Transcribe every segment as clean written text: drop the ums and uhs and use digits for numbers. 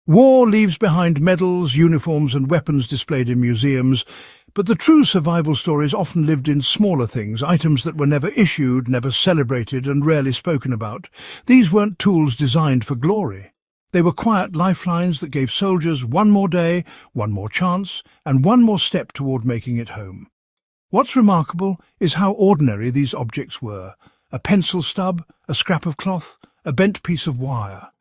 War leaves behind medals, uniforms and weapons displayed in museums, but the true survival stories often lived in smaller things, items that were never issued, never celebrated and rarely spoken about. These weren't tools designed for glory. They were quiet lifelines that gave soldiers one more day, one more chance, and one more step toward making it home. What's remarkable is how ordinary these objects were. A pencil stub, a scrap of cloth, a bent piece of wire.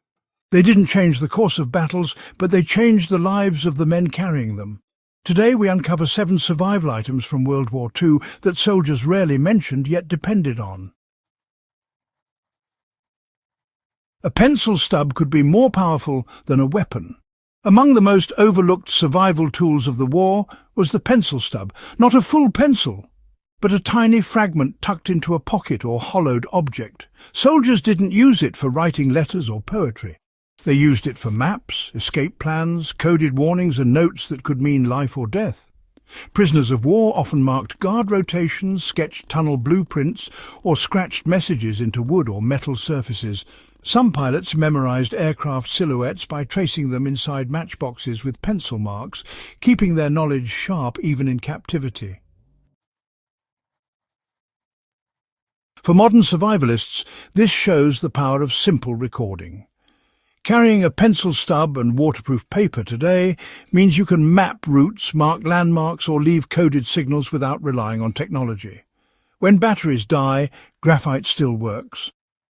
They didn't change the course of battles, but they changed the lives of the men carrying them. Today we uncover 7 survival items from World War II that soldiers rarely mentioned yet depended on. A pencil stub could be more powerful than a weapon. Among the most overlooked survival tools of the war was the pencil stub, not a full pencil, but a tiny fragment tucked into a pocket or hollowed object. Soldiers didn't use it for writing letters or poetry. They used it for maps, escape plans, coded warnings and notes that could mean life or death. Prisoners of war often marked guard rotations, sketched tunnel blueprints, or scratched messages into wood or metal surfaces. Some pilots memorized aircraft silhouettes by tracing them inside matchboxes with pencil marks, keeping their knowledge sharp even in captivity. For modern survivalists, this shows the power of simple recording. Carrying a pencil stub and waterproof paper today means you can map routes, mark landmarks or leave coded signals without relying on technology. When batteries die, graphite still works.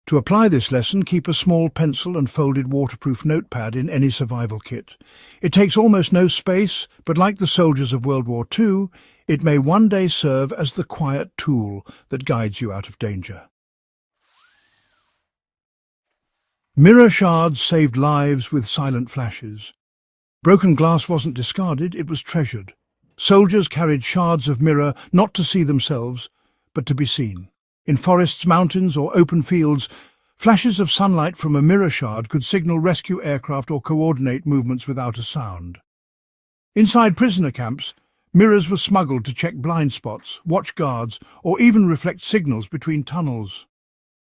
To apply this lesson, keep a small pencil and folded waterproof notepad in any survival kit. It takes almost no space, but like the soldiers of World War II, it may one day serve as the quiet tool that guides you out of danger. Mirror shards saved lives with silent flashes. Broken glass wasn't discarded, it was treasured. Soldiers carried shards of mirror not to see themselves, but to be seen. In forests, mountains or open fields, flashes of sunlight from a mirror shard could signal rescue aircraft or coordinate movements without a sound. Inside prisoner camps, mirrors were smuggled to check blind spots, watch guards, or even reflect signals between tunnels.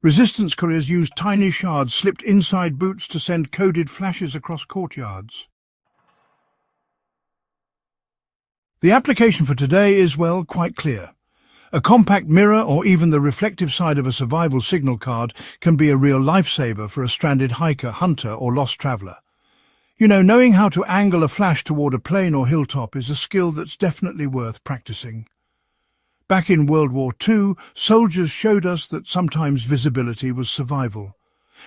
Resistance couriers used tiny shards slipped inside boots to send coded flashes across courtyards. The application for today is, well, quite clear. A compact mirror or even the reflective side of a survival signal card can be a real lifesaver for a stranded hiker, hunter or lost traveller. You know, knowing how to angle a flash toward a plain or hilltop is a skill that's definitely worth practicing. Back in World War II, soldiers showed us that sometimes visibility was survival,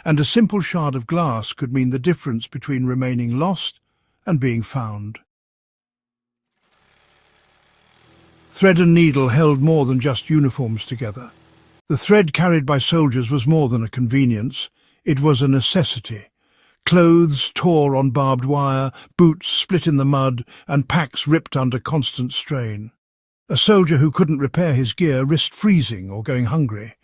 and a simple shard of glass could mean the difference between remaining lost and being found. Thread and needle held more than just uniforms together. The thread carried by soldiers was more than a convenience, it was a necessity. Clothes tore on barbed wire, boots split in the mud, and packs ripped under constant strain. A soldier who couldn't repair his gear risked freezing or going hungry.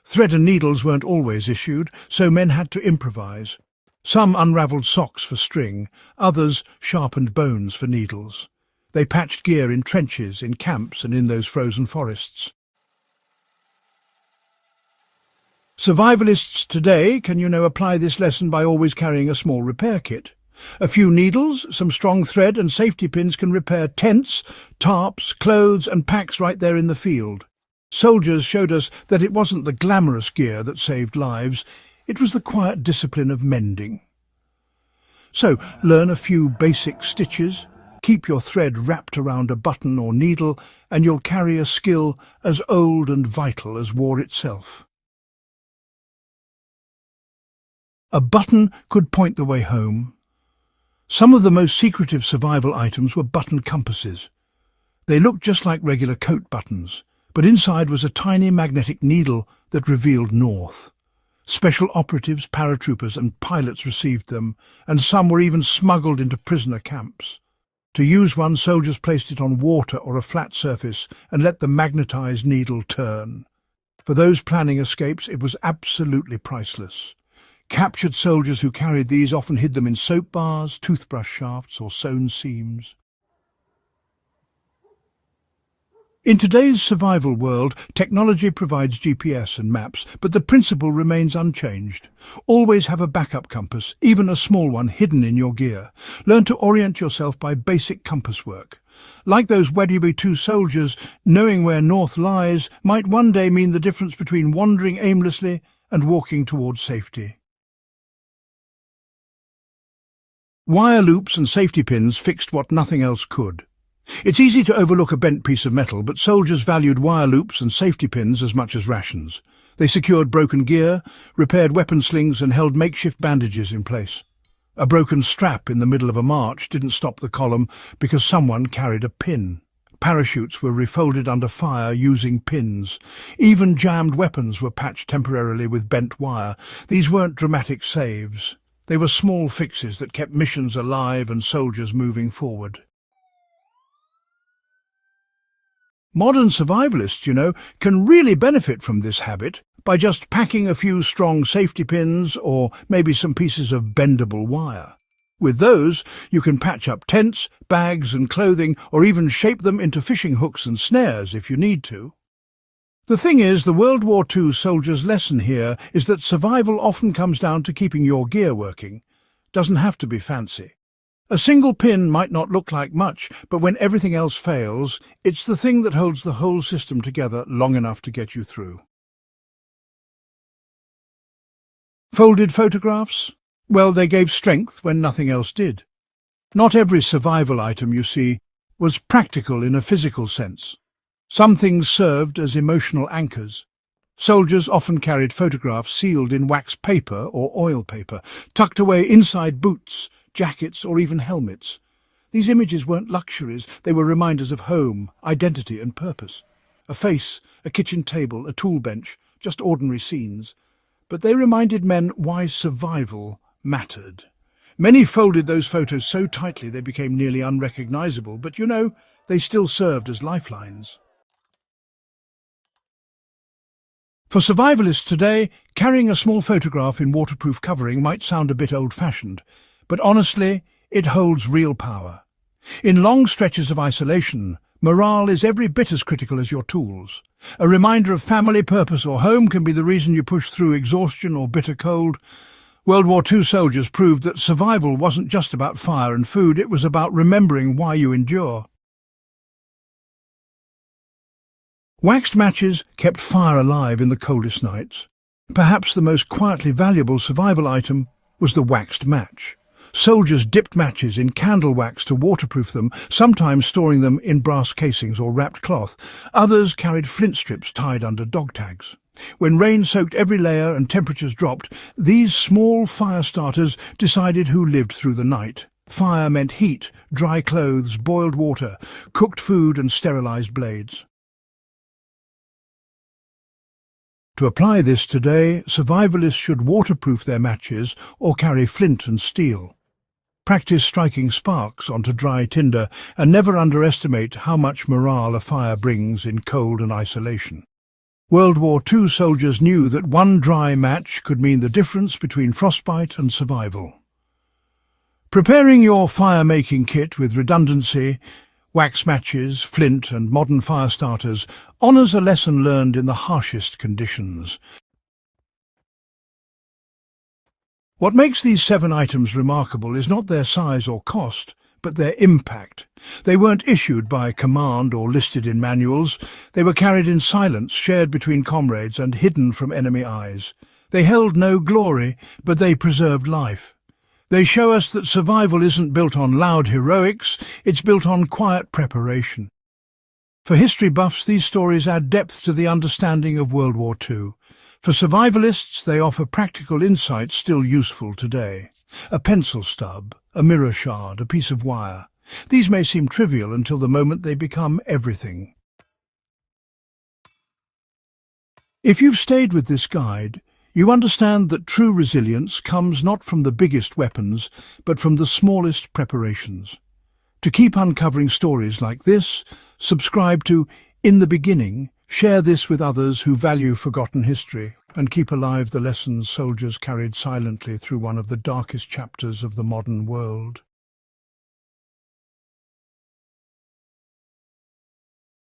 Thread and needles weren't always issued, so men had to improvise. Some unravelled socks for string, others sharpened bones for needles. They patched gear in trenches, in camps and in those frozen forests. Survivalists today can, apply this lesson by always carrying a small repair kit. A few needles, some strong thread and safety pins can repair tents, tarps, clothes and packs right there in the field. Soldiers showed us that it wasn't the glamorous gear that saved lives, it was the quiet discipline of mending. So, learn a few basic stitches, keep your thread wrapped around a button or needle, and you'll carry a skill as old and vital as war itself. A button could point the way home. Some of the most secretive survival items were button compasses. They looked just like regular coat buttons, but inside was a tiny magnetic needle that revealed north. Special operatives, paratroopers and pilots received them, and some were even smuggled into prisoner camps. To use one, soldiers placed it on water or a flat surface and let the magnetized needle turn. For those planning escapes, it was absolutely priceless. Captured soldiers who carried these often hid them in soap bars, toothbrush shafts or sewn seams. In today's survival world, technology provides GPS and maps, but the principle remains unchanged. Always have a backup compass, even a small one, hidden in your gear. Learn to orient yourself by basic compass work. Like those WWII soldiers, knowing where north lies might one day mean the difference between wandering aimlessly and walking towards safety. Wire loops and safety pins fixed what nothing else could. It's easy to overlook a bent piece of metal, but soldiers valued wire loops and safety pins as much as rations. They secured broken gear, repaired weapon slings, and held makeshift bandages in place. A broken strap in the middle of a march didn't stop the column because someone carried a pin. Parachutes were refolded under fire using pins. Even jammed weapons were patched temporarily with bent wire. These weren't dramatic saves. They were small fixes that kept missions alive and soldiers moving forward. Modern survivalists, can really benefit from this habit by just packing a few strong safety pins or maybe some pieces of bendable wire. With those, you can patch up tents, bags and clothing, or even shape them into fishing hooks and snares if you need to. The thing is, the World War II soldier's lesson here is that survival often comes down to keeping your gear working. Doesn't have to be fancy. A single pin might not look like much, but when everything else fails, it's the thing that holds the whole system together long enough to get you through. Folded photographs? Well, they gave strength when nothing else did. Not every survival item, you see, was practical in a physical sense. Some things served as emotional anchors. Soldiers often carried photographs sealed in wax paper or oil paper, tucked away inside boots, jackets or even helmets. These images weren't luxuries, they were reminders of home, identity and purpose. A face, a kitchen table, a tool bench, just ordinary scenes. But they reminded men why survival mattered. Many folded those photos so tightly they became nearly unrecognizable, but they still served as lifelines. For survivalists today, carrying a small photograph in waterproof covering might sound a bit old-fashioned, but honestly, it holds real power. In long stretches of isolation, morale is every bit as critical as your tools. A reminder of family, purpose or home can be the reason you push through exhaustion or bitter cold. World War II soldiers proved that survival wasn't just about fire and food, it was about remembering why you endure. Waxed matches kept fire alive in the coldest nights. Perhaps the most quietly valuable survival item was the waxed match. Soldiers dipped matches in candle wax to waterproof them, sometimes storing them in brass casings or wrapped cloth. Others carried flint strips tied under dog tags. When rain soaked every layer and temperatures dropped, these small fire starters decided who lived through the night. Fire meant heat, dry clothes, boiled water, cooked food and sterilized blades. To apply this today, survivalists should waterproof their matches or carry flint and steel. Practice striking sparks onto dry tinder and never underestimate how much morale a fire brings in cold and isolation. World War II soldiers knew that one dry match could mean the difference between frostbite and survival. Preparing your fire-making kit with redundancy, wax matches, flint and modern fire starters honours a lesson learned in the harshest conditions. What makes these 7 items remarkable is not their size or cost, but their impact. They weren't issued by command or listed in manuals. They were carried in silence, shared between comrades and hidden from enemy eyes. They held no glory, but they preserved life. They show us that survival isn't built on loud heroics, it's built on quiet preparation. For history buffs, these stories add depth to the understanding of World War II. For survivalists, they offer practical insights still useful today. A pencil stub, a mirror shard, a piece of wire. These may seem trivial until the moment they become everything. If you've stayed with this guide, you understand that true resilience comes not from the biggest weapons, but from the smallest preparations. To keep uncovering stories like this, subscribe to In the Beginning, share this with others who value forgotten history, and keep alive the lessons soldiers carried silently through one of the darkest chapters of the modern world.